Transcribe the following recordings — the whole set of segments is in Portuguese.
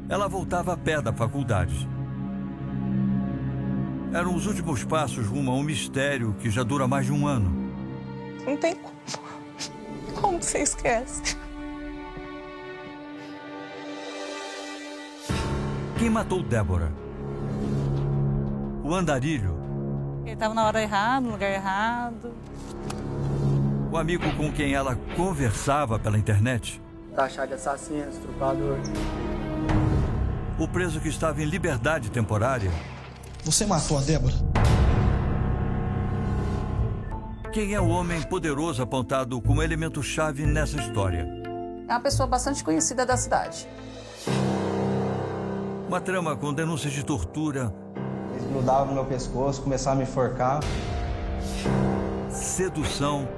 Ela voltava a pé da faculdade. Eram os últimos passos rumo a um mistério que já dura mais de um ano. Não tem como. Como você esquece? Quem matou Débora? O andarilho? Ele estava na hora errada, no lugar errado. O amigo com quem ela conversava pela internet? Taxado de assassino, estrupador. O preso que estava em liberdade temporária? Você matou a Débora? Quem é o homem poderoso apontado como elemento-chave nessa história? É uma pessoa bastante conhecida da cidade. Uma trama com denúncias de tortura. Eles grudavam no meu pescoço, começavam a me enforcar. Sedução.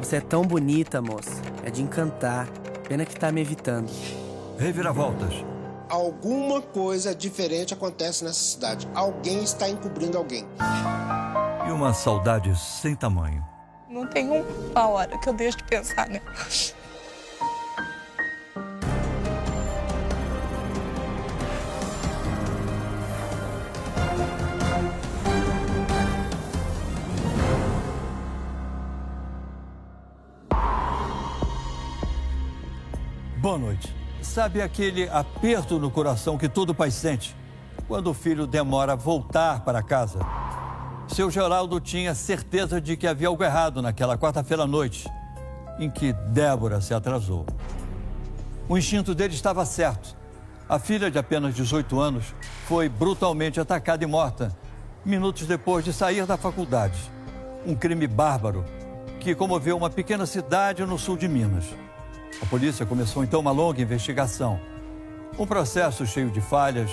Você é tão bonita, moça. É de encantar. Pena que tá me evitando. Reviravoltas. Alguma coisa diferente acontece nessa cidade. Alguém está encobrindo alguém. E uma saudade sem tamanho. Não tem uma hora que eu deixo de pensar nela. Boa noite. Sabe aquele aperto no coração que todo pai sente quando o filho demora a voltar para casa? Seu Geraldo tinha certeza de que havia algo errado naquela quarta-feira à noite, em que Débora se atrasou. O instinto dele estava certo. A filha de apenas 18 anos foi brutalmente atacada e morta minutos depois de sair da faculdade. Um crime bárbaro que comoveu uma pequena cidade no sul de Minas. A polícia começou então uma longa investigação. Um processo cheio de falhas,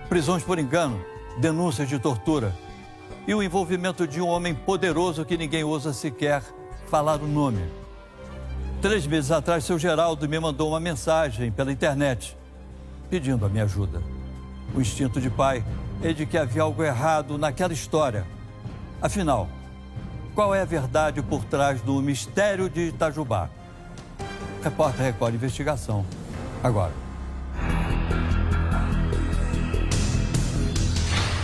prisões por engano, denúncias de tortura e o envolvimento de um homem poderoso que ninguém ousa sequer falar o nome. 3 meses atrás, seu Geraldo me mandou uma mensagem pela internet pedindo a minha ajuda. O instinto de pai é de que havia algo errado naquela história. Afinal, qual é a verdade por trás do mistério de Itajubá? Repórter Record Investigação. Agora.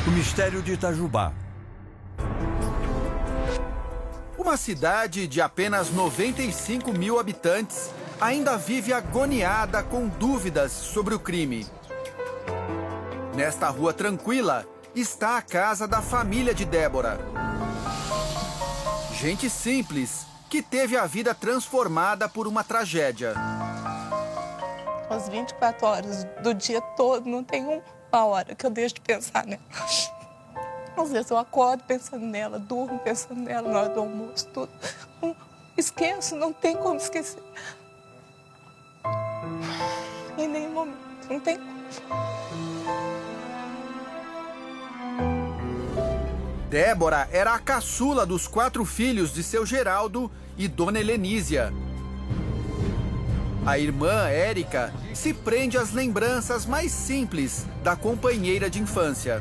O mistério de Itajubá. Uma cidade de apenas 95 mil habitantes ainda vive agoniada com dúvidas sobre o crime. Nesta rua tranquila está a casa da família de Débora. Gente simples que teve a vida transformada por uma tragédia. As 24 horas do dia todo, não tem uma hora que eu deixo de pensar nela. Às vezes eu acordo pensando nela, durmo pensando nela na hora do almoço, tudo. Não esqueço, não tem como esquecer. Em nenhum momento, não tem como. Débora era a caçula dos 4 filhos de seu Geraldo e Dona Helenísia. A irmã, Érica, se prende às lembranças mais simples da companheira de infância.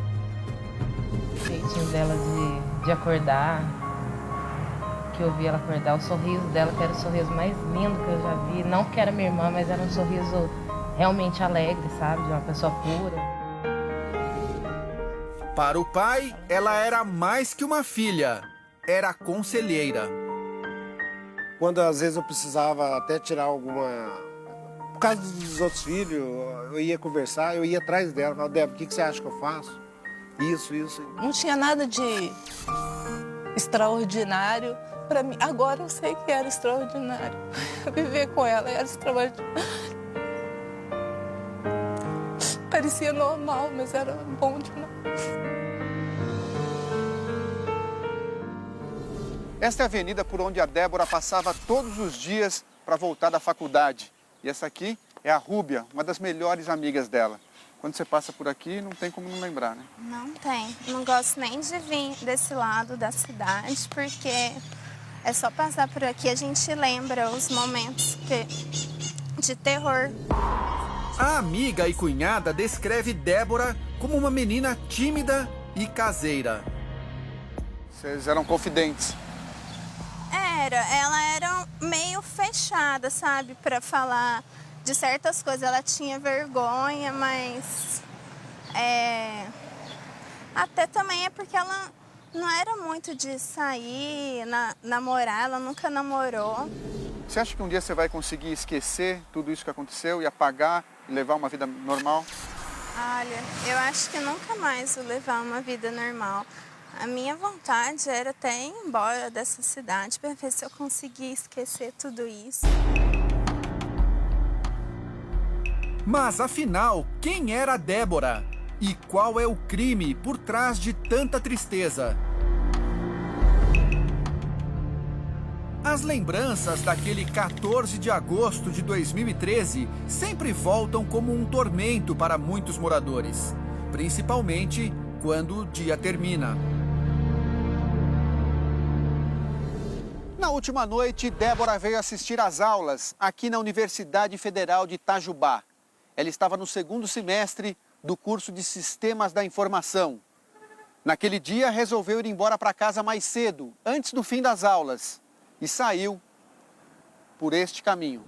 O jeitinho dela de acordar, que eu vi ela acordar, o sorriso dela, que era o sorriso mais lindo que eu já vi. Não que era minha irmã, mas era um sorriso realmente alegre, sabe? De uma pessoa pura. Para o pai, ela era mais que uma filha, era conselheira. Quando às vezes eu precisava até tirar alguma... Por causa dos outros filhos, eu ia conversar, eu ia atrás dela. Falava, Débora, o que você acha que eu faço? Isso. Não tinha nada de extraordinário para mim. Agora eu sei que era extraordinário. Viver com ela era extraordinário. Parecia normal, mas era bom demais. Esta é a avenida por onde a Débora passava todos os dias para voltar da faculdade. E essa aqui é a Rúbia, uma das melhores amigas dela. Quando você passa por aqui, não tem como não lembrar, né? Não tem. Não gosto nem de vir desse lado da cidade, porque é só passar por aqui a gente lembra os momentos de terror. A amiga e cunhada descreve Débora como uma menina tímida e caseira. Vocês eram confidentes? Ela era meio fechada, sabe, para falar de certas coisas ela tinha vergonha, mas até também é porque ela não era muito de sair, namorar, ela nunca namorou. Você acha que um dia você vai conseguir esquecer tudo isso que aconteceu e apagar e levar uma vida normal? Olha, eu acho que nunca mais vou levar uma vida normal. A minha vontade era até ir embora dessa cidade para ver se eu conseguia esquecer tudo isso. Mas afinal, quem era Débora? E qual é o crime por trás de tanta tristeza? As lembranças daquele 14 de agosto de 2013 sempre voltam como um tormento para muitos moradores, principalmente quando o dia termina. Na última noite, Débora veio assistir às aulas aqui na Universidade Federal de Itajubá. Ela estava no segundo semestre do curso de Sistemas da Informação. Naquele dia, resolveu ir embora para casa mais cedo, antes do fim das aulas, e saiu por este caminho.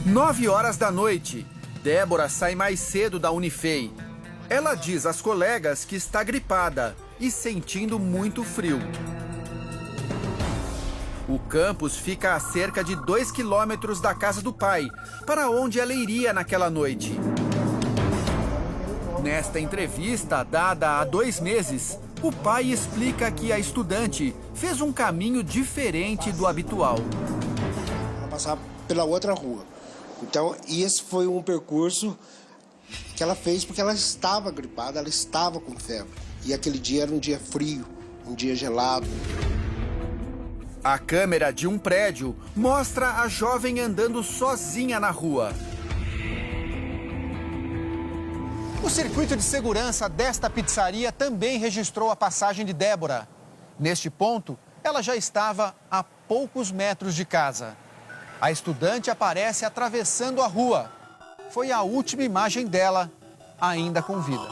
9 da noite, Débora sai mais cedo da Unifei. Ela diz às colegas que está gripada e sentindo muito frio. O campus fica a cerca de 2 quilômetros da casa do pai, para onde ela iria naquela noite. Nesta entrevista, dada há 2 meses, o pai explica que a estudante fez um caminho diferente do habitual. Ela passava pela outra rua. Então, esse foi um percurso que ela fez porque ela estava gripada, ela estava com febre. E aquele dia era um dia frio, um dia gelado. A câmera de um prédio mostra a jovem andando sozinha na rua. O circuito de segurança desta pizzaria também registrou a passagem de Débora. Neste ponto, ela já estava a poucos metros de casa. A estudante aparece atravessando a rua. Foi a última imagem dela, ainda com vida.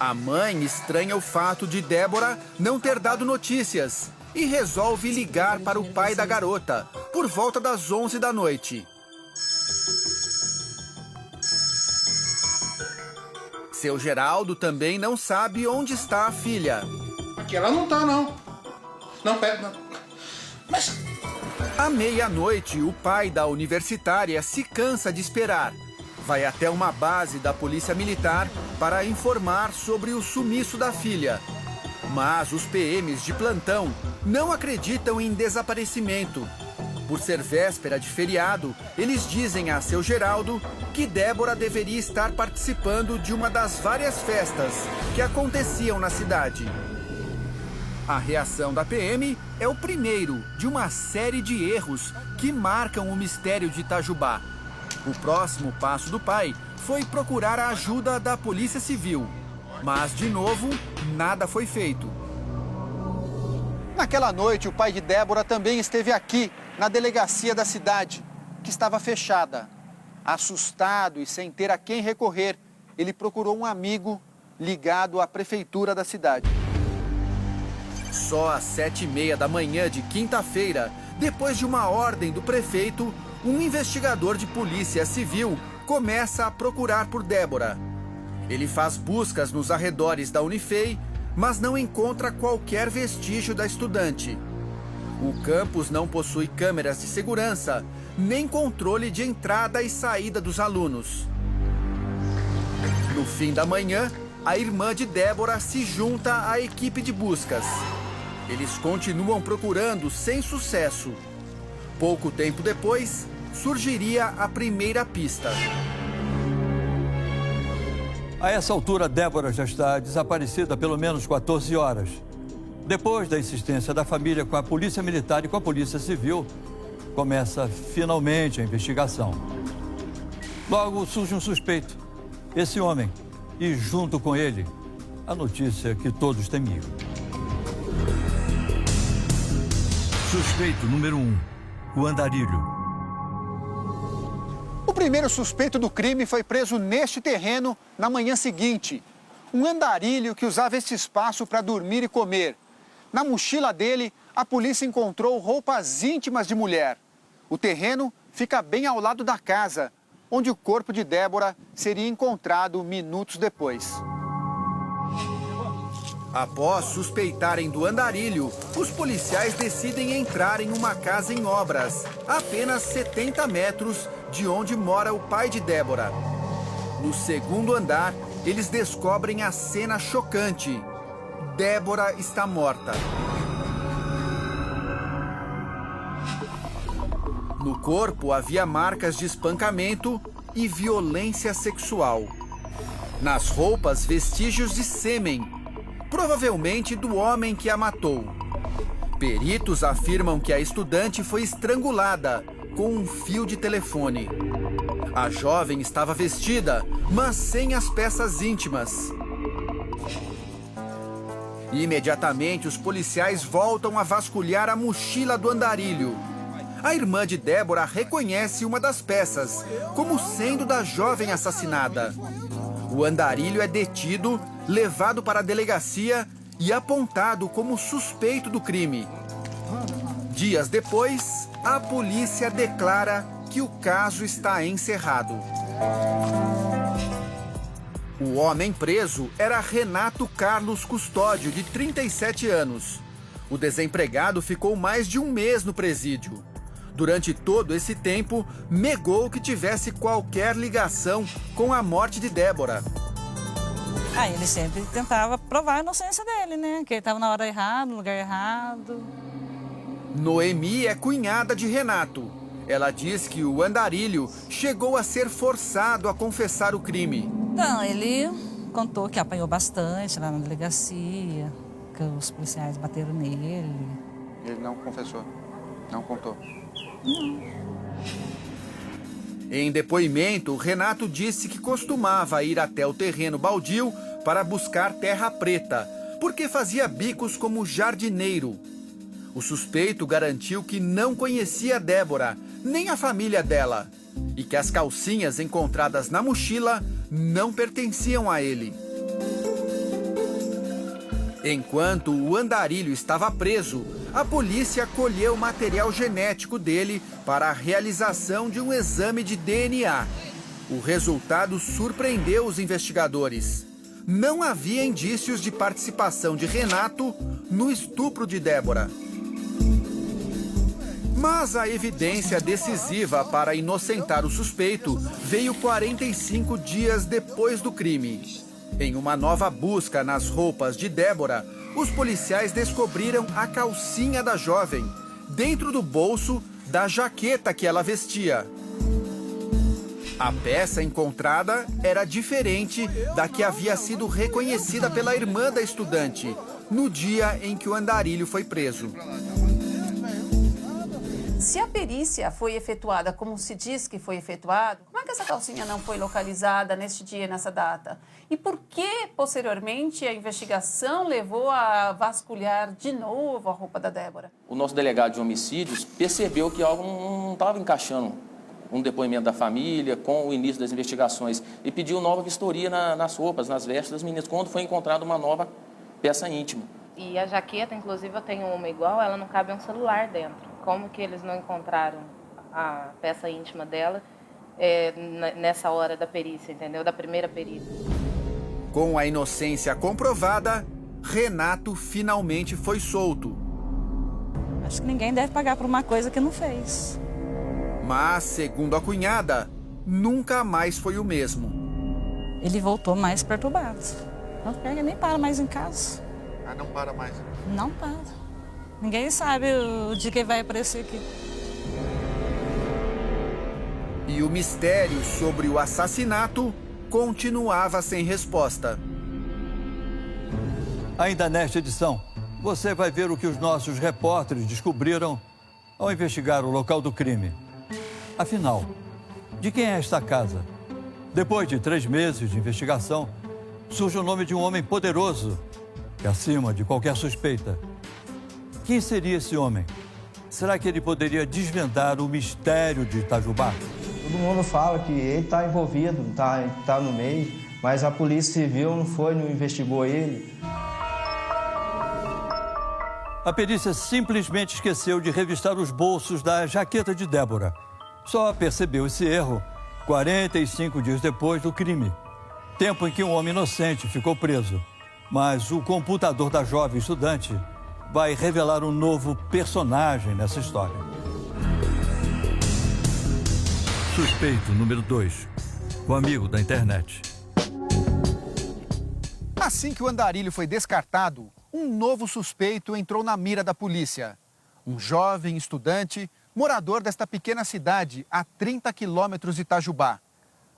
A mãe estranha o fato de Débora não ter dado notícias e resolve ligar para o pai da garota, por volta das 11 da noite. Seu Geraldo também não sabe onde está a filha. Aqui ela não tá, não. Não, pera, não. Mas... À meia-noite, o pai da universitária se cansa de esperar. Vai até uma base da Polícia Militar para informar sobre o sumiço da filha. Mas os PMs de plantão não acreditam em desaparecimento. Por ser véspera de feriado, eles dizem a seu Geraldo que Débora deveria estar participando de uma das várias festas que aconteciam na cidade. A reação da PM é o primeiro de uma série de erros que marcam o mistério de Itajubá. O próximo passo do pai foi procurar a ajuda da Polícia Civil. Mas, de novo, nada foi feito. Naquela noite, o pai de Débora também esteve aqui, na delegacia da cidade, que estava fechada. Assustado e sem ter a quem recorrer, ele procurou um amigo ligado à prefeitura da cidade. Só às 7h30 da manhã de quinta-feira, depois de uma ordem do prefeito, um investigador de polícia civil começa a procurar por Débora. Ele faz buscas nos arredores da Unifei, mas não encontra qualquer vestígio da estudante. O campus não possui câmeras de segurança, nem controle de entrada e saída dos alunos. No fim da manhã, a irmã de Débora se junta à equipe de buscas. Eles continuam procurando sem sucesso. Pouco tempo depois, surgiria a primeira pista. A essa altura, Débora já está desaparecida há pelo menos 14 horas. Depois da insistência da família com a Polícia Militar e com a Polícia Civil, começa finalmente a investigação. Logo surge um suspeito, esse homem, e junto com ele, a notícia que todos temiam. Suspeito número 1, o andarilho. O primeiro suspeito do crime foi preso neste terreno na manhã seguinte. Um andarilho que usava este espaço para dormir e comer. Na mochila dele a polícia encontrou roupas íntimas de mulher. O terreno fica bem ao lado da casa, onde o corpo de Débora seria encontrado minutos depois. Após suspeitarem do andarilho, os policiais decidem entrar em uma casa em obras, a apenas 70 metros de onde mora o pai de Débora. No segundo andar, eles descobrem a cena chocante. Débora está morta. No corpo havia marcas de espancamento e violência sexual. Nas roupas, vestígios de sêmen, provavelmente do homem que a matou. Peritos afirmam que a estudante foi estrangulada com um fio de telefone. A jovem estava vestida, mas sem as peças íntimas. Imediatamente, os policiais voltam a vasculhar a mochila do andarilho. A irmã de Débora reconhece uma das peças como sendo da jovem assassinada. O andarilho é detido, levado para a delegacia e apontado como suspeito do crime. Dias depois, a polícia declara que o caso está encerrado. O homem preso era Renato Carlos Custódio, de 37 anos. O desempregado ficou mais de um mês no presídio. Durante todo esse tempo, negou que tivesse qualquer ligação com a morte de Débora. Ele sempre tentava provar a inocência dele, né? Que ele estava na hora errada, no lugar errado. Noemi é cunhada de Renato. Ela diz que o andarilho chegou a ser forçado a confessar o crime. Então, ele contou que apanhou bastante lá na delegacia, que os policiais bateram nele. Ele não confessou? Não contou? Não. Em depoimento, Renato disse que costumava ir até o terreno baldio para buscar terra preta, porque fazia bicos como jardineiro. O suspeito garantiu que não conhecia Débora, nem a família dela, e que as calcinhas encontradas na mochila não pertenciam a ele. Enquanto o andarilho estava preso, a polícia colheu material genético dele para a realização de um exame de DNA. O resultado surpreendeu os investigadores. Não havia indícios de participação de Renato no estupro de Débora. Mas a evidência decisiva para inocentar o suspeito veio 45 dias depois do crime. Em uma nova busca nas roupas de Débora, os policiais descobriram a calcinha da jovem dentro do bolso da jaqueta que ela vestia. A peça encontrada era diferente da que havia sido reconhecida pela irmã da estudante no dia em que o andarilho foi preso. Se a perícia foi efetuada como se diz que foi efetuado, como é que essa calcinha não foi localizada neste dia e nessa data? E por que, posteriormente, a investigação levou a vasculhar de novo a roupa da Débora? O nosso delegado de homicídios percebeu que algo não estava encaixando um depoimento da família com o início das investigações e pediu nova vistoria nas roupas, nas vestes das meninas, quando foi encontrada uma nova peça íntima. E a jaqueta, inclusive, eu tenho uma igual, ela não cabe um celular dentro. Como que eles não encontraram a peça íntima dela nessa hora da perícia, entendeu? Da primeira perícia. Com a inocência comprovada, Renato finalmente foi solto. Acho que ninguém deve pagar por uma coisa que não fez. Mas, segundo a cunhada, nunca mais foi o mesmo. Ele voltou mais perturbado. Não pega, nem para mais em casa. Ah, não para mais? Não para. Ninguém sabe o dia que ele vai aparecer aqui. E o mistério sobre o assassinato continuava sem resposta. Ainda nesta edição, você vai ver o que os nossos repórteres descobriram ao investigar o local do crime. Afinal, de quem é esta casa? Depois de 3 meses de investigação, surge o nome de um homem poderoso, que é acima de qualquer suspeita. Quem seria esse homem? Será que ele poderia desvendar o mistério de Itajubá? Todo mundo fala que ele está envolvido, está no meio, mas a Polícia Civil não investigou ele. A A perícia simplesmente esqueceu de revistar os bolsos da jaqueta de Débora. Só percebeu esse erro 45 dias depois do crime, tempo em que um homem inocente ficou preso. Mas o computador da jovem estudante vai revelar um novo personagem nessa história. Suspeito número 2, o amigo da internet. Assim que o andarilho foi descartado, um novo suspeito entrou na mira da polícia. Um jovem estudante, morador desta pequena cidade a 30 quilômetros de Itajubá.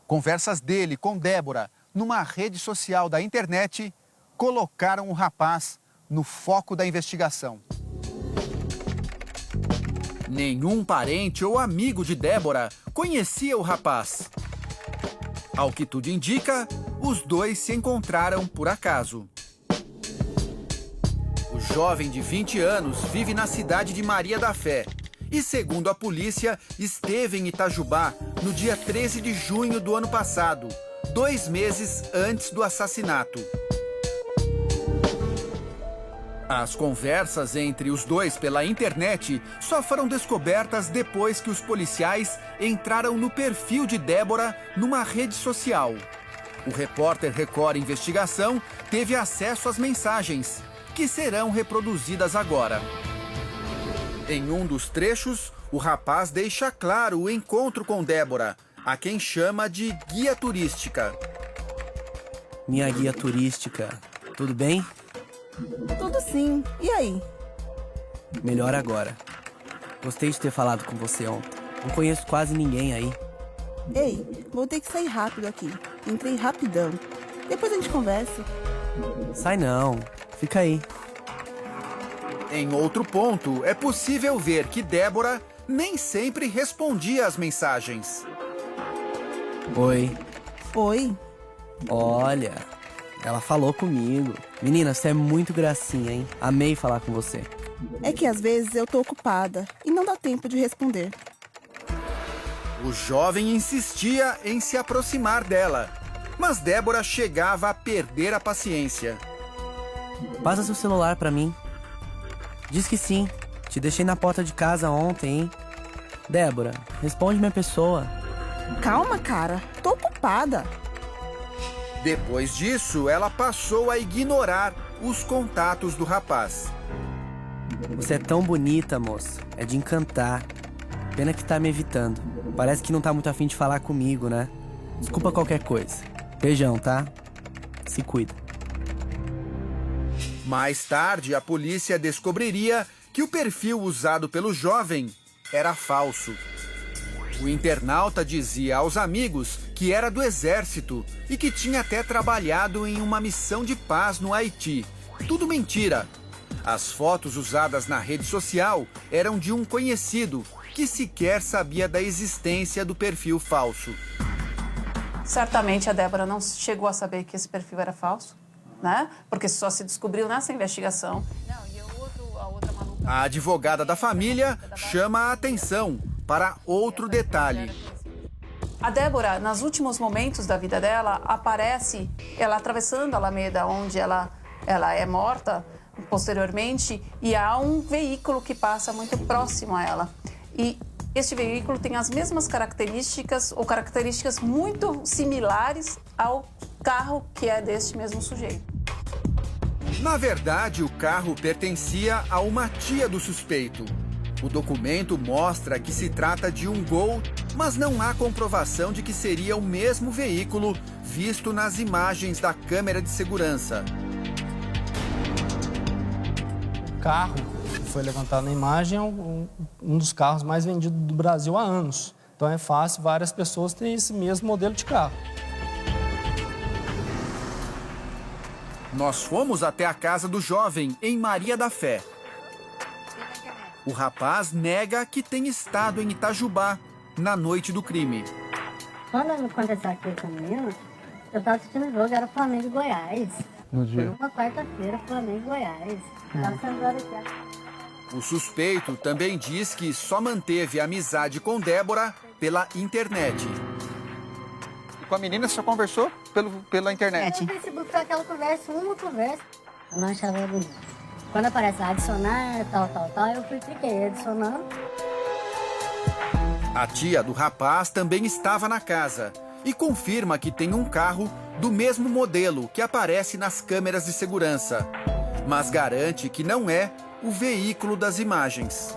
Conversas dele com Débora numa rede social da internet colocaram o rapaz no foco da investigação. Nenhum parente ou amigo de Débora conhecia o rapaz. Ao que tudo indica, os dois se encontraram por acaso. O jovem de 20 anos vive na cidade de Maria da Fé e, segundo a polícia, esteve em Itajubá no dia 13 de junho do ano passado, 2 meses antes do assassinato. As conversas entre os dois pela internet só foram descobertas depois que os policiais entraram no perfil de Débora numa rede social. O repórter Record Investigação teve acesso às mensagens, que serão reproduzidas agora. Em um dos trechos, o rapaz deixa claro o encontro com Débora, a quem chama de guia turística. Minha guia turística, tudo bem? Tudo sim. E aí? Melhor agora. Gostei de ter falado com você ontem. Não conheço quase ninguém aí. Ei, vou ter que sair rápido aqui. Entrei rapidão. Depois a gente conversa. Sai não. Fica aí. Em outro ponto, é possível ver que Débora nem sempre respondia às mensagens. Oi. Oi. Olha, ela falou comigo. Menina, você é muito gracinha, hein? Amei falar com você. É que às vezes eu tô ocupada e não dá tempo de responder. O jovem insistia em se aproximar dela, mas Débora chegava a perder a paciência. Passa seu celular pra mim. Diz que sim. Te deixei na porta de casa ontem, hein? Débora, responde minha pessoa. Calma, cara. Tô ocupada. Depois disso, ela passou a ignorar os contatos do rapaz. Você é tão bonita, moça. É de encantar. Pena que tá me evitando. Parece que não tá muito afim de falar comigo, né? Desculpa qualquer coisa. Beijão, tá? Se cuida. Mais tarde, a polícia descobriria que o perfil usado pelo jovem era falso. O internauta dizia aos amigos que era do exército e que tinha até trabalhado em uma missão de paz no Haiti. Tudo mentira. As fotos usadas na rede social eram de um conhecido que sequer sabia da existência do perfil falso. Certamente a Débora não chegou a saber que esse perfil era falso, né? Porque só se descobriu nessa investigação. A advogada da família chama a atenção para outro detalhe. A Débora, nos últimos momentos da vida dela, aparece ela atravessando a Alameda, onde ela é morta posteriormente, e há um veículo que passa muito próximo a ela. E este veículo tem as mesmas características, ou características muito similares ao carro que é deste mesmo sujeito. Na verdade, o carro pertencia a uma tia do suspeito. O documento mostra que se trata de um Gol, mas não há comprovação de que seria o mesmo veículo visto nas imagens da câmera de segurança. O carro que foi levantado na imagem é um dos carros mais vendidos do Brasil há anos. Então é fácil várias pessoas terem esse mesmo modelo de carro. Nós fomos até a casa do jovem, em Maria da Fé. O rapaz nega que tem estado em Itajubá na noite do crime. Quando aconteceu aquilo com a menina, eu estava assistindo o jogo, era Flamengo e Goiás. No dia? Foi uma quarta-feira, Flamengo e Goiás. Tava sendo hora de... O suspeito também diz que só manteve amizade com Débora pela internet. E com a menina você só conversou pela internet? No Facebook foi aquela conversa, uma conversa. Eu não achava ela bonita. Quando aparece adicionar, tal, eu cliquei adicionando. A tia do rapaz também estava na casa e confirma que tem um carro do mesmo modelo que aparece nas câmeras de segurança, mas garante que não é o veículo das imagens.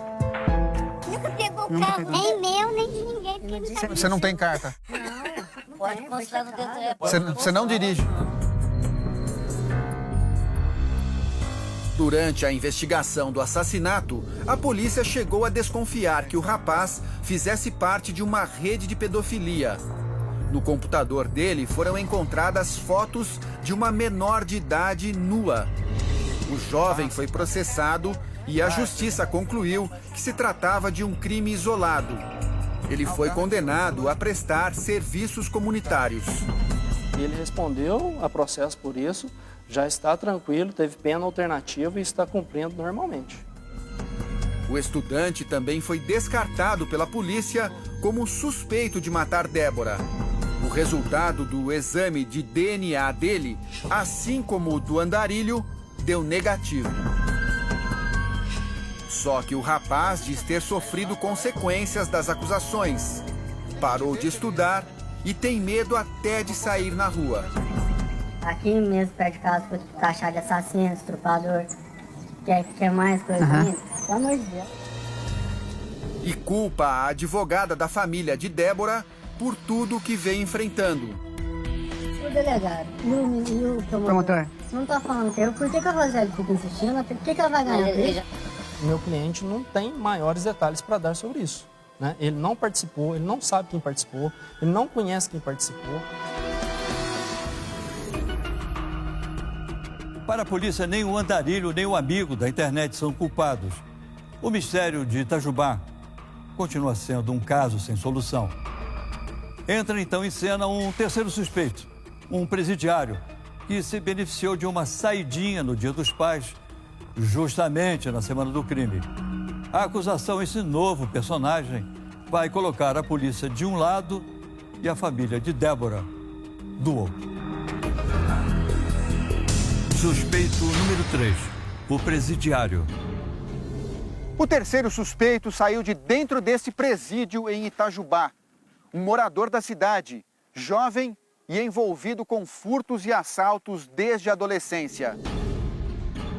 Nunca pegou o carro, nem meu, nem de ninguém. Você não tem carta? Não, pode mostrar no dedo. Você não dirige? Durante a investigação do assassinato, a polícia chegou a desconfiar que o rapaz fizesse parte de uma rede de pedofilia. No computador dele foram encontradas fotos de uma menor de idade nua. O jovem foi processado e a justiça concluiu que se tratava de um crime isolado. Ele foi condenado a prestar serviços comunitários. Ele respondeu a processo por isso, já está tranquilo, teve pena alternativa e está cumprindo normalmente. O estudante também foi descartado pela polícia como suspeito de matar Débora. O resultado do exame de DNA dele, assim como o do andarilho, deu negativo. Só que o rapaz diz ter sofrido consequências das acusações. Parou de estudar e tem medo até de sair na rua. Aqui mesmo, perto de casa, foi taxado de assassino, estrupador. Quer mais coisa ainda? Pelo amor de Deus. E culpa a advogada da família de Débora por tudo que vem enfrentando. O delegado e o promotor não tá falando que eu. Por que a Roseli fica insistindo? Por que ela vai ganhar? Meu cliente não tem maiores detalhes para dar sobre isso, né? Ele não participou, ele não sabe quem participou, ele não conhece quem participou. Para a polícia, nem o andarilho, nem o amigo da internet são culpados. O mistério de Itajubá continua sendo um caso sem solução. Entra então em cena um terceiro suspeito, um presidiário, que se beneficiou de uma saidinha no Dia dos Pais, justamente na semana do crime. A acusação, esse novo personagem, vai colocar a polícia de um lado e a família de Débora do outro. Suspeito número 3, o presidiário. O terceiro suspeito saiu de dentro desse presídio em Itajubá. Um morador da cidade, jovem e envolvido com furtos e assaltos desde a adolescência.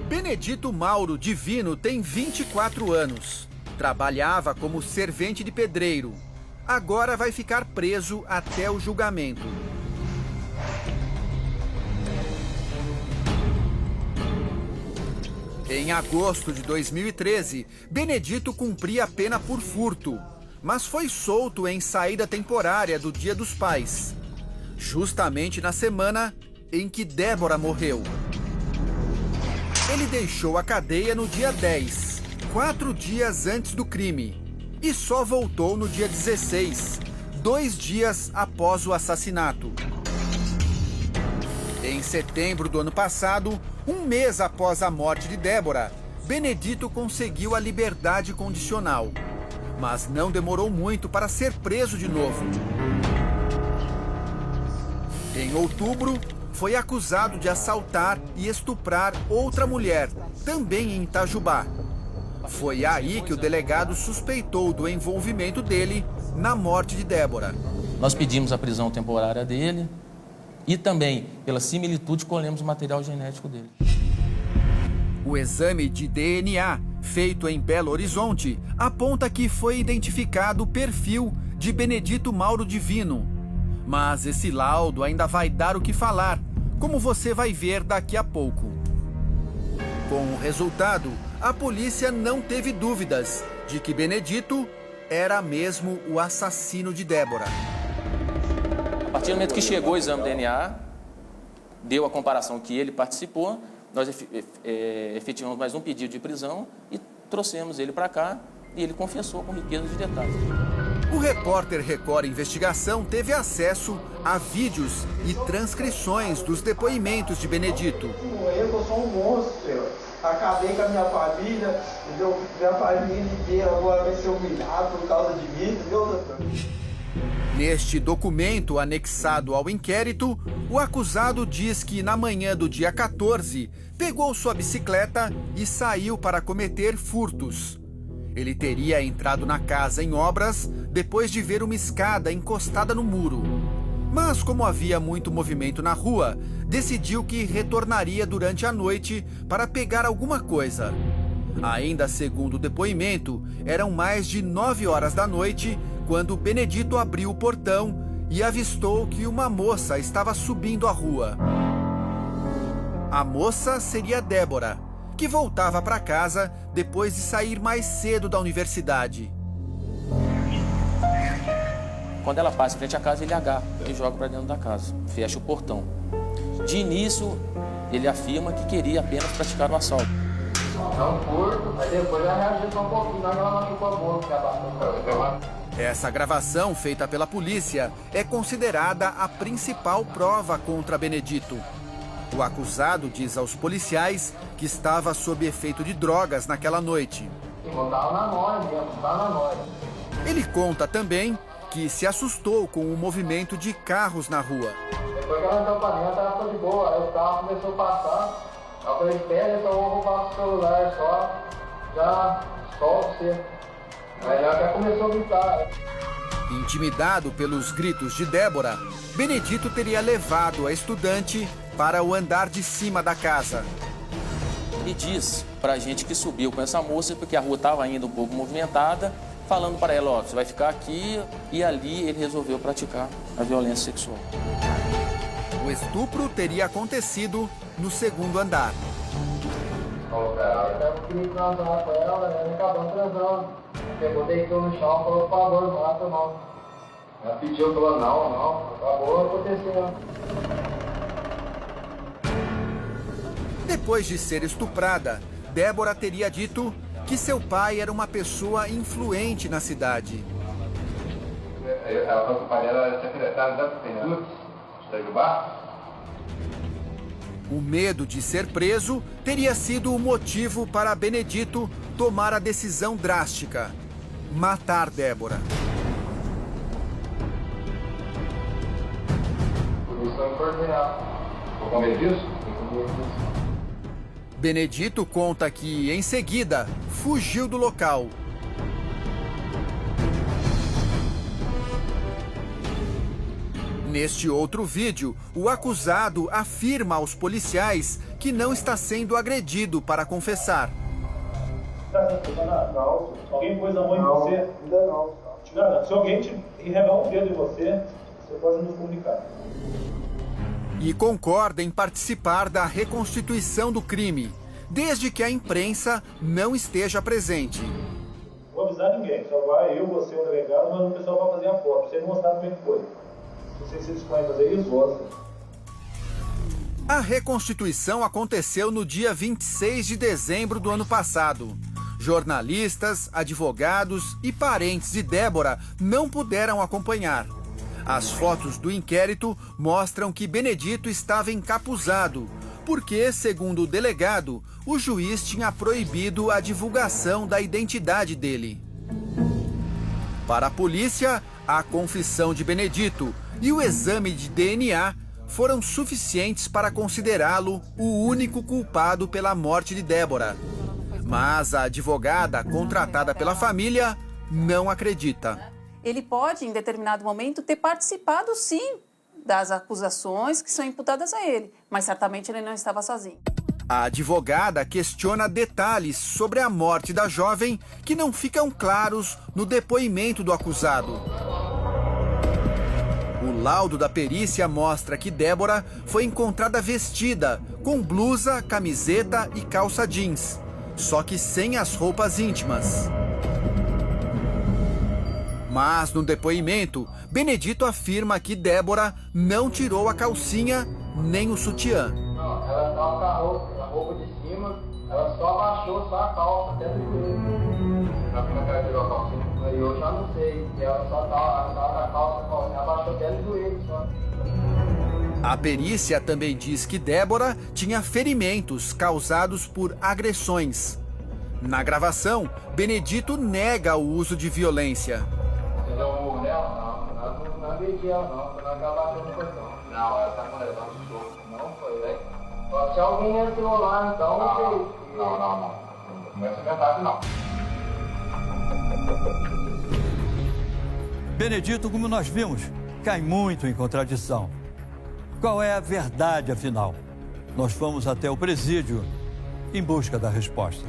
Benedito Mauro Divino tem 24 anos. Trabalhava como servente de pedreiro. Agora vai ficar preso até o julgamento. Em agosto de 2013, Benedito cumpria a pena por furto, mas foi solto em saída temporária do Dia dos Pais, justamente na semana em que Débora morreu. Ele deixou a cadeia no dia 10, 4 dias antes do crime, e só voltou no dia 16, 2 dias após o assassinato. Em setembro do ano passado, um mês após a morte de Débora, Benedito conseguiu a liberdade condicional, mas não demorou muito para ser preso de novo. Em outubro, foi acusado de assaltar e estuprar outra mulher, também em Itajubá. Foi aí que o delegado suspeitou do envolvimento dele na morte de Débora. Nós pedimos a prisão temporária dele e também, pela similitude, colhemos o material genético dele. O exame de DNA, feito em Belo Horizonte, aponta que foi identificado o perfil de Benedito Mauro Divino. Mas esse laudo ainda vai dar o que falar, como você vai ver daqui a pouco. Com o resultado, a polícia não teve dúvidas de que Benedito era mesmo o assassino de Débora. A partir do momento que chegou o exame DNA, deu a comparação que ele participou, nós efetivamos mais um pedido de prisão e trouxemos ele para cá e ele confessou com riqueza de detalhes. O repórter Record Investigação teve acesso a vídeos e transcrições dos depoimentos de Benedito. Eu sou um monstro, senhor. Acabei com a minha família, minha família inteira agora vai ser humilhada por causa de mim, entendeu, doutor? Neste documento anexado ao inquérito, o acusado diz que na manhã do dia 14, pegou sua bicicleta e saiu para cometer furtos. Ele teria entrado na casa em obras depois de ver uma escada encostada no muro. Mas como havia muito movimento na rua, decidiu que retornaria durante a noite para pegar alguma coisa. Ainda segundo o depoimento, eram mais de 9 horas da noite quando Benedito abriu o portão e avistou que uma moça estava subindo a rua. A moça seria Débora, que voltava para casa depois de sair mais cedo da universidade. Quando ela passa em frente à casa, ele agarra e joga para dentro da casa, fecha o portão. De início, ele afirma que queria apenas praticar o assalto. Não curto, mas depois ela reagiu um pouquinho, mas ela machucou a boca, que abaixou. Essa gravação, feita pela polícia, é considerada a principal prova contra Benedito. O acusado diz aos policiais que estava sob efeito de drogas naquela noite. Ele conta também que se assustou com o movimento de carros na rua. Depois que ela entrou pra dentro, ela ficou de boa. Aí o carro começou a passar. Ela falou, espera, então eu vou roubar o celular só. Já solta você. Aí ela até começou a gritar. Intimidado pelos gritos de Débora, Benedito teria levado a estudante para o andar de cima da casa. Ele diz pra gente que subiu com essa moça porque a rua estava ainda um pouco movimentada, falando para ela, ó, você vai ficar aqui, e ali ele resolveu praticar a violência sexual. O estupro teria acontecido no segundo andar. Pegou, deitou no chão, falou, por favor, não mata não. Ela pediu, falou, não, acabou acontecendo. Depois de ser estuprada, Débora teria dito que seu pai era uma pessoa influente na cidade. Ela falou que o pai dela era secretário da prefeitura de Itajubá. O medo de ser preso teria sido o motivo para Benedito tomar a decisão drástica: matar Débora. Por isso eu informei ela. Ficou com medo disso? Benedito conta que, em seguida, fugiu do local. Neste outro vídeo, o acusado afirma aos policiais que não está sendo agredido para confessar. Não. Alguém pôs a mão em você? Ainda não. Te garanto, se alguém te revelar um dedo em você, você pode nos comunicar. E concorda em participar da reconstituição do crime, desde que a imprensa não esteja presente. Não vou avisar ninguém, só vai eu, você, o delegado, mas o pessoal vai fazer a foto, pra você mostrar como é que foi. Não sei se eles podem fazer isso, gosta. A reconstituição aconteceu no dia 26 de dezembro do ano passado. Jornalistas, advogados e parentes de Débora não puderam acompanhar. As fotos do inquérito mostram que Benedito estava encapuzado, porque, segundo o delegado, o juiz tinha proibido a divulgação da identidade dele. Para a polícia, a confissão de Benedito e o exame de DNA foram suficientes para considerá-lo o único culpado pela morte de Débora. Mas a advogada, contratada pela família, não acredita. Ele pode, em determinado momento, ter participado, sim, das acusações que são imputadas a ele, mas certamente ele não estava sozinho. A advogada questiona detalhes sobre a morte da jovem que não ficam claros no depoimento do acusado. O laudo da perícia mostra que Débora foi encontrada vestida com blusa, camiseta e calça jeans, só que sem as roupas íntimas. Mas no depoimento, Benedito afirma que Débora não tirou a calcinha nem o sutiã. Não, ela estava com a roupa de cima, ela só abaixou só a calça até do joelho. Já como ela tirou a calcinha, eu já não sei. E ela só estava com a calça, abaixou até do joelho só. A perícia também diz que Débora tinha ferimentos causados por agressões. Na gravação, Benedito nega o uso de violência. deu um murro nela? Não agredi ela, não. Foi na que ela bateu no portão. Não, ela tá com levando de soco. Não foi, velho. Se alguém entrou lá, então... Não. Não é verdade, não. Benedito, como nós vimos, cai muito em contradição. Qual é a verdade, afinal? Nós fomos até o presídio em busca da resposta.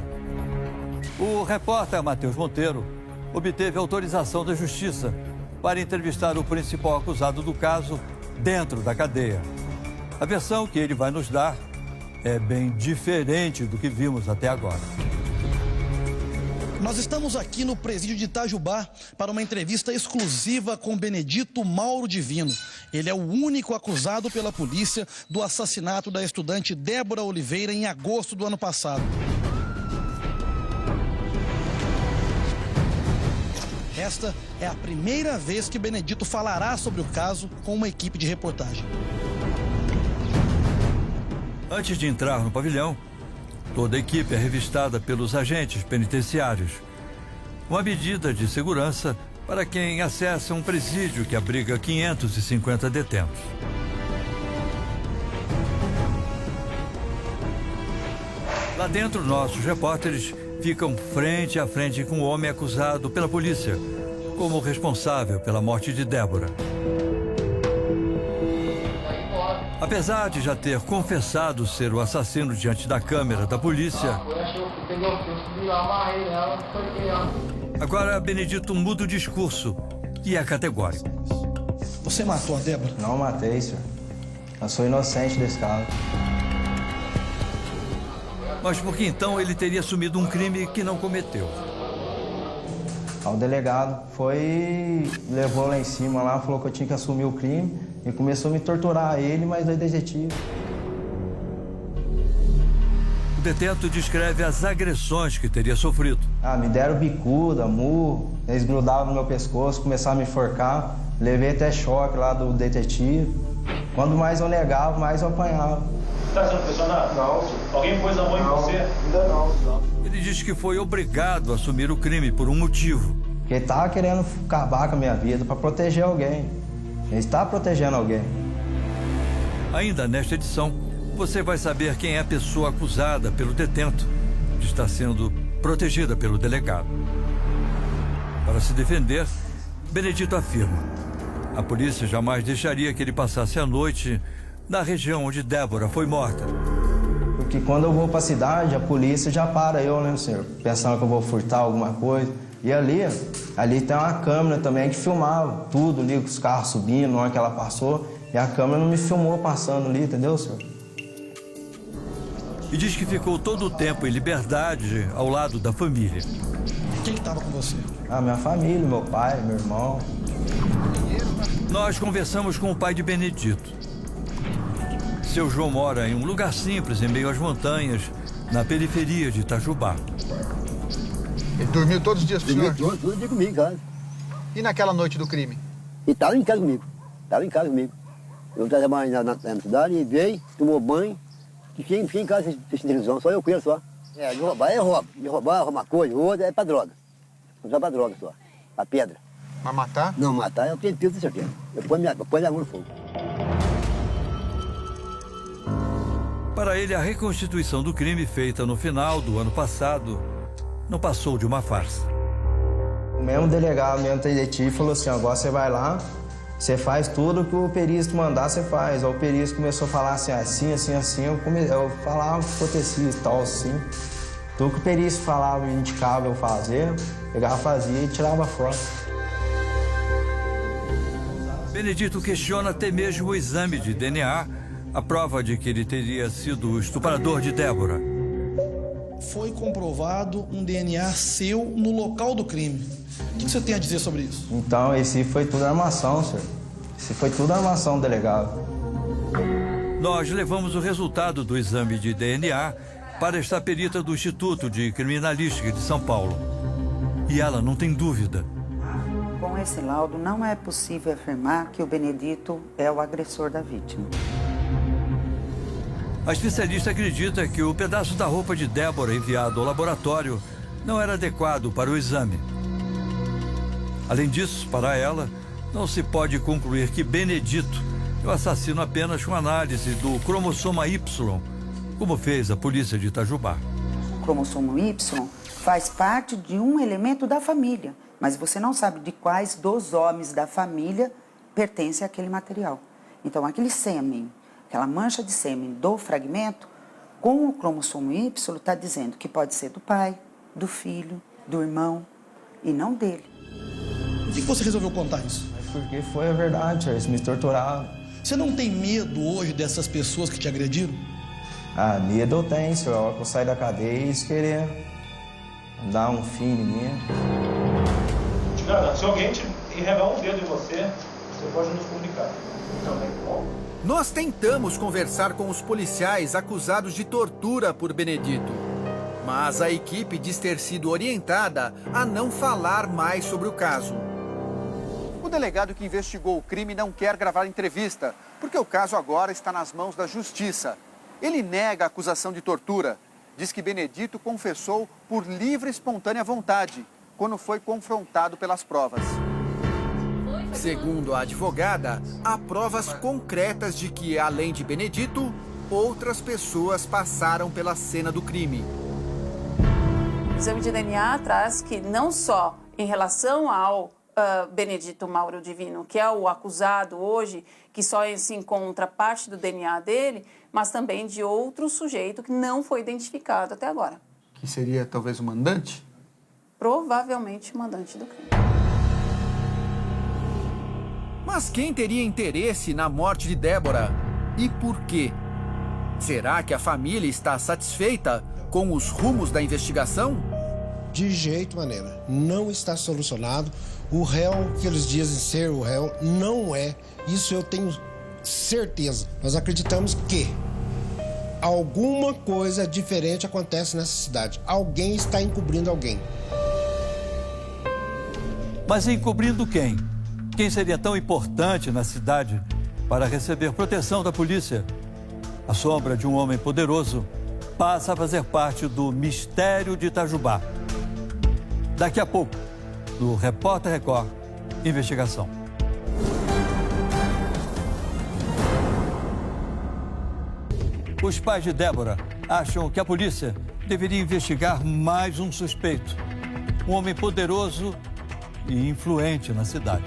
O repórter Matheus Monteiro obteve autorização da Justiça para entrevistar o principal acusado do caso dentro da cadeia. A versão que ele vai nos dar é bem diferente do que vimos até agora. Nós estamos aqui no presídio de Itajubá para uma entrevista exclusiva com Benedito Mauro Divino. Ele é o único acusado pela polícia do assassinato da estudante Débora Oliveira em agosto do ano passado. Esta é a primeira vez que Benedito falará sobre o caso com uma equipe de reportagem. Antes de entrar no pavilhão, toda a equipe é revistada pelos agentes penitenciários. Uma medida de segurança para quem acessa um presídio que abriga 550 detentos. Lá dentro, nossos repórteres ficam frente a frente com o homem acusado pela polícia como responsável pela morte de Débora. Apesar de já ter confessado ser o assassino diante da câmera da polícia, agora Benedito muda o discurso e é categórico. Você matou a Débora? Não matei, senhor. Eu sou inocente desse caso. Mas por que então ele teria assumido um crime que não cometeu? O delegado levou lá em cima, lá, falou que eu tinha que assumir o crime e começou a me torturar, ele, mas dois detetives. O detento descreve as agressões que teria sofrido. Me deram bicuda, murro, eles grudavam no meu pescoço, começaram a me enforcar, levei até choque lá do detetive. Quando mais eu negava, mais eu apanhava. Tá sendo pressionado? Não. Alguém pôs a mão em você? Ainda não. Ele diz que foi obrigado a assumir o crime por um motivo. Porque ele estava querendo acabar com a minha vida para proteger alguém. Ele está protegendo alguém. Ainda nesta edição, você vai saber quem é a pessoa acusada pelo detento de estar sendo protegida pelo delegado. Para se defender, Benedito afirma: a polícia jamais deixaria que ele passasse a noite na região onde Débora foi morta. Porque quando eu vou para a cidade, a polícia já para eu, né, senhor? Pensando que eu vou furtar alguma coisa. E ali tem uma câmera também que filmava tudo ali, com os carros subindo, na hora que ela passou. E a câmera não me filmou passando ali, entendeu, senhor? E diz que ficou todo o tempo em liberdade ao lado da família. Quem estava com você? Minha família, meu pai, meu irmão. Nós conversamos com o pai de Benedito. Seu João mora em um lugar simples, em meio às montanhas, na periferia de Itajubá. Ele dormiu todos os dias com o senhor? Todo dia comigo em casa. E naquela noite do crime? Ele estava em casa comigo. Eu estava na cidade, e veio, tomou banho, e fiquei em casa assistindo televisão, só eu com ele só. De roubar é roubo. De roubar, arrumar coisa, outra é pra droga. Usar pra droga só, pra pedra. Mas matar? Não, matar eu tenho certeza. Eu ponho minha mão no fogo. Para ele, a reconstituição do crime feita no final do ano passado não passou de uma farsa. O mesmo delegado, o mesmo detetive falou assim: agora você vai lá, você faz tudo que o perito mandar, você faz. Aí o perito começou a falar assim, eu falava o que acontecia e tal, assim. Tudo que o perito falava e indicava eu fazer, pegava, fazia e tirava fora. Benedito questiona até mesmo o exame de DNA, a prova de que ele teria sido o estuprador de Débora. Foi comprovado um DNA seu no local do crime. O que você tem a dizer sobre isso? Então, esse foi tudo armação, senhor. Esse foi tudo armação do delegado. Nós levamos o resultado do exame de DNA para esta perita do Instituto de Criminalística de São Paulo. E ela não tem dúvida. Com esse laudo, não é possível afirmar que o Benedito é o agressor da vítima. A especialista acredita que o pedaço da roupa de Débora enviado ao laboratório não era adequado para o exame. Além disso, para ela, não se pode concluir que Benedito é o assassino apenas com análise do cromossoma Y, como fez a polícia de Itajubá. O cromossomo Y faz parte de um elemento da família, mas você não sabe de quais dos homens da família pertence àquele material. Então, aquele sêmen, aquela mancha de sêmen do fragmento, com o cromossomo Y, está dizendo que pode ser do pai, do filho, do irmão e não dele. Por que você resolveu contar isso? Porque foi a verdade, eles me torturaram. Você não tem medo hoje dessas pessoas que te agrediram? Ah, medo eu tenho, senhor. Eu sair da cadeia e eles querer dar um fim em mim. Se alguém te revelar um dedo em você, você pode nos comunicar. Também, bom? Nós tentamos conversar com os policiais acusados de tortura por Benedito, mas a equipe diz ter sido orientada a não falar mais sobre o caso. O delegado que investigou o crime não quer gravar entrevista, porque o caso agora está nas mãos da justiça. Ele nega a acusação de tortura. Diz que Benedito confessou por livre e espontânea vontade, quando foi confrontado pelas provas. Segundo a advogada, há provas concretas de que, além de Benedito, outras pessoas passaram pela cena do crime. O exame de DNA traz que não só em relação ao Benedito Mauro Divino, que é o acusado hoje, que só se encontra parte do DNA dele, mas também de outro sujeito que não foi identificado até agora. Que seria talvez o mandante? Provavelmente o mandante do crime. Mas quem teria interesse na morte de Débora? E por quê? Será que a família está satisfeita com os rumos da investigação? De jeito maneira. Não está solucionado. O réu que eles dizem ser o réu não é. Isso eu tenho certeza. Nós acreditamos que alguma coisa diferente acontece nessa cidade. Alguém está encobrindo alguém. Mas encobrindo quem? Quem seria tão importante na cidade para receber proteção da polícia? A sombra de um homem poderoso passa a fazer parte do mistério de Itajubá. Daqui a pouco, no Repórter Record, Investigação. Os pais de Débora acham que a polícia deveria investigar mais um suspeito. Um homem poderoso e influente na cidade.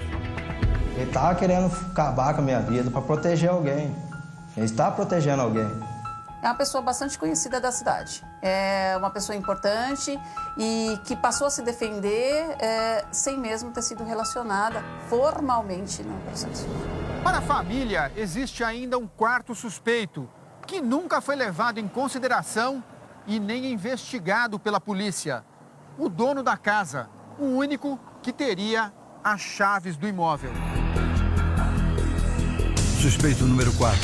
Ele estava querendo acabar com a minha vida para proteger alguém. Ele está protegendo alguém. É uma pessoa bastante conhecida da cidade. É uma pessoa importante e que passou a se defender sem mesmo ter sido relacionada formalmente no processo. Para a família, existe ainda um quarto suspeito, que nunca foi levado em consideração e nem investigado pela polícia. O dono da casa, o único que teria as chaves do imóvel. Suspeito número 4,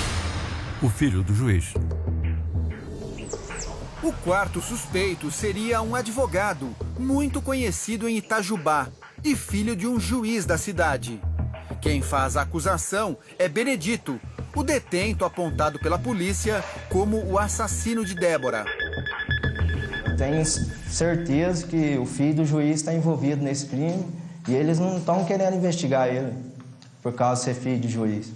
o filho do juiz. O quarto suspeito seria um advogado muito conhecido em Itajubá e filho de um juiz da cidade. Quem faz a acusação é Benedito, o detento apontado pela polícia como o assassino de Débora. Tenho certeza que o filho do juiz está envolvido nesse crime e eles não estão querendo investigar ele por causa de ser filho de juiz.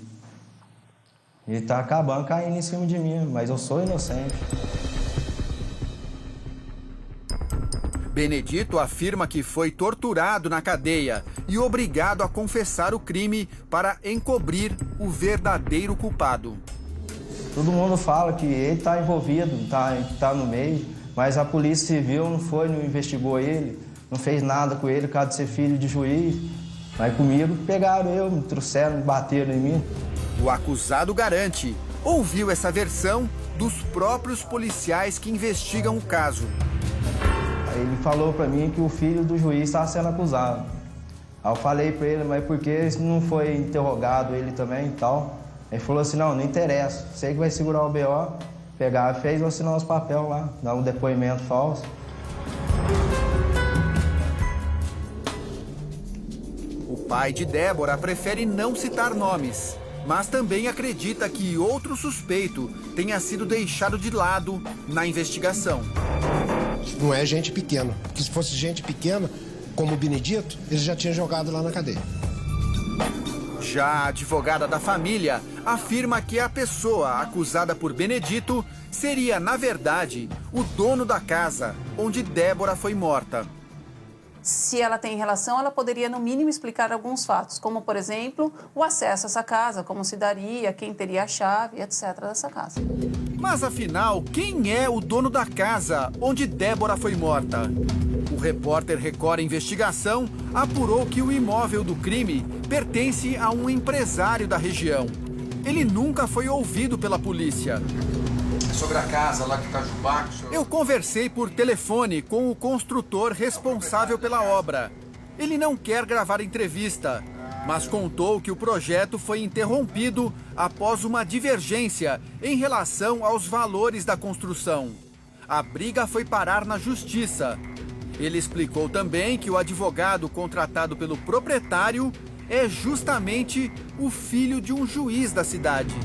Ele está acabando caindo em cima de mim, mas eu sou inocente. Benedito afirma que foi torturado na cadeia e obrigado a confessar o crime para encobrir o verdadeiro culpado. Todo mundo fala que ele está envolvido, está no meio, mas a Polícia Civil não investigou ele, não fez nada com ele, por causa de ser filho de juiz. Mas comigo pegaram eu, me trouxeram, me bateram em mim. O acusado garante, ouviu essa versão dos próprios policiais que investigam o caso. Ele falou para mim que o filho do juiz estava sendo acusado. Aí eu falei para ele, mas por que não foi interrogado ele também e tal? Ele falou assim, não interessa, sei que vai segurar o BO, pegar, fez eu assinar os papéis lá, dar um depoimento falso. O pai de Débora prefere não citar nomes, mas também acredita que outro suspeito tenha sido deixado de lado na investigação. Não é gente pequena, porque se fosse gente pequena, como o Benedito, ele já tinha jogado lá na cadeia. Já a advogada da família afirma que a pessoa acusada por Benedito seria, na verdade, o dono da casa onde Débora foi morta. Se ela tem relação, ela poderia, no mínimo, explicar alguns fatos, como, por exemplo, o acesso a essa casa, como se daria, quem teria a chave, etc. dessa casa. Mas, afinal, quem é o dono da casa onde Débora foi morta? O repórter Record Investigação apurou que o imóvel do crime pertence a um empresário da região. Ele nunca foi ouvido pela polícia. Sobre a casa lá que Itajubá... Eu conversei por telefone com o construtor responsável pela obra. Ele não quer gravar entrevista, mas contou que o projeto foi interrompido após uma divergência em relação aos valores da construção. A briga foi parar na justiça. Ele explicou também que o advogado contratado pelo proprietário é justamente o filho de um juiz da cidade.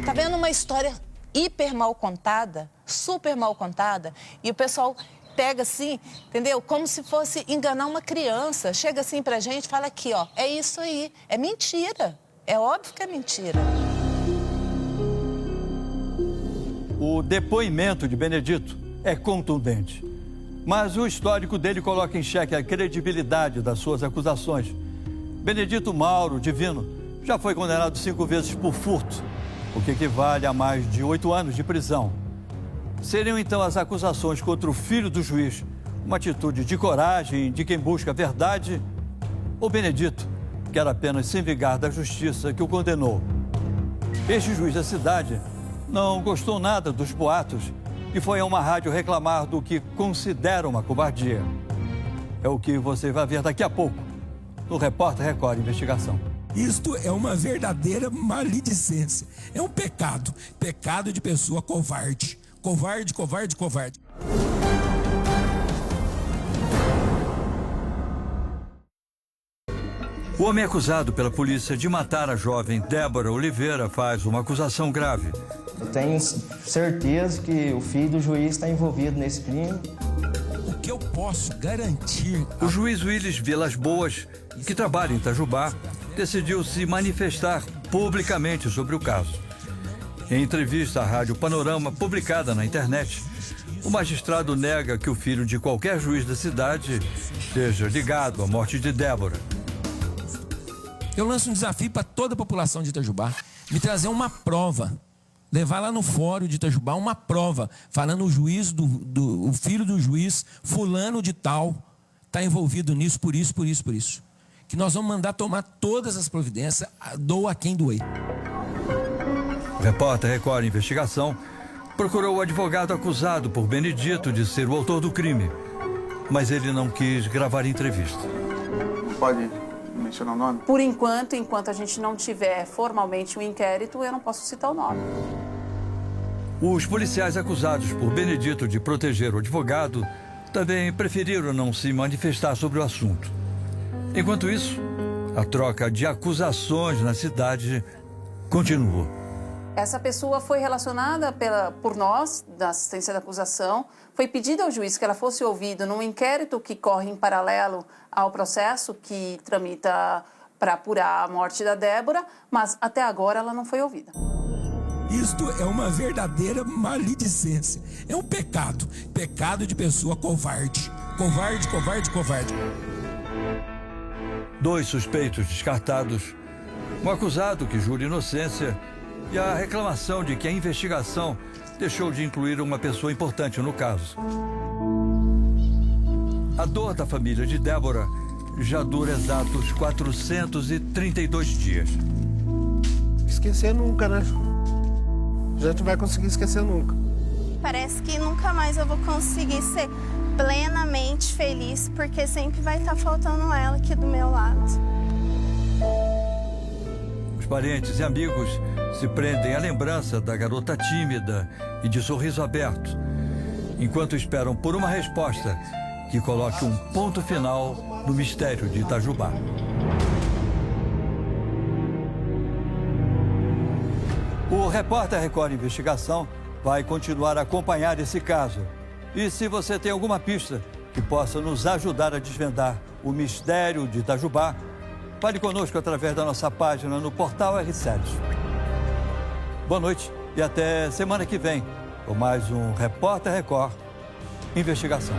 Tá vendo uma história hiper mal contada, super mal contada, e o pessoal pega assim, entendeu? Como se fosse enganar uma criança. Chega assim pra gente e fala aqui, ó, é isso aí. É mentira. É óbvio que é mentira. O depoimento de Benedito é contundente. Mas o histórico dele coloca em xeque a credibilidade das suas acusações. Benedito Mauro Divino já foi condenado 5 vezes por furto, o que equivale a mais de 8 anos de prisão. Seriam então as acusações contra o filho do juiz uma atitude de coragem de quem busca a verdade? Ou Benedito quer apenas se vingar da justiça que o condenou? Este juiz da cidade não gostou nada dos boatos e foi a uma rádio reclamar do que considera uma covardia. É o que você vai ver daqui a pouco no Repórter Record Investigação. Isto é uma verdadeira maledicência. É um pecado. Pecado de pessoa covarde. Covarde, covarde, covarde. O homem acusado pela polícia de matar a jovem Débora Oliveira faz uma acusação grave. Eu tenho certeza que o filho do juiz está envolvido nesse crime. O que eu posso garantir... O juiz Willis Vilas Boas, que trabalha em Itajubá, decidiu se manifestar publicamente sobre o caso. Em entrevista à Rádio Panorama, publicada na internet, o magistrado nega que o filho de qualquer juiz da cidade esteja ligado à morte de Débora. Eu lanço um desafio para toda a população de Itajubá, me trazer uma prova, levar lá no fórum de Itajubá uma prova, falando o juiz o filho do juiz, fulano de tal, está envolvido nisso, por isso, por isso, por isso. Que nós vamos mandar tomar todas as providências, doa quem doer. O repórter Record Investigação procurou o advogado acusado por Benedito de ser o autor do crime, mas ele não quis gravar entrevista. Pode mencionar o nome? Por enquanto a gente não tiver formalmente um inquérito, eu não posso citar o nome. Os policiais acusados por Benedito de proteger o advogado também preferiram não se manifestar sobre o assunto. Enquanto isso, a troca de acusações na cidade continuou. Essa pessoa foi relacionada por nós, da assistência da acusação. Foi pedido ao juiz que ela fosse ouvida num inquérito que corre em paralelo ao processo que tramita para apurar a morte da Débora, mas até agora ela não foi ouvida. Isto é uma verdadeira maledicência. É um pecado. Pecado de pessoa covarde. Covarde, covarde, covarde. 2 suspeitos descartados, um acusado que jura inocência e a reclamação de que a investigação deixou de incluir uma pessoa importante no caso. A dor da família de Débora já dura exatos 432 dias. Esquecer nunca, né? A gente não vai conseguir esquecer nunca. Parece que nunca mais eu vou conseguir ser plenamente feliz, porque sempre vai estar faltando ela aqui do meu lado. Os parentes e amigos se prendem à lembrança da garota tímida e de sorriso aberto, enquanto esperam por uma resposta que coloque um ponto final no mistério de Itajubá. O repórter Record Investigação vai continuar a acompanhar esse caso. E se você tem alguma pista, que possa nos ajudar a desvendar o mistério de Itajubá. Fale conosco através da nossa página no portal R7. Boa noite e até semana que vem com mais um Repórter Record Investigação.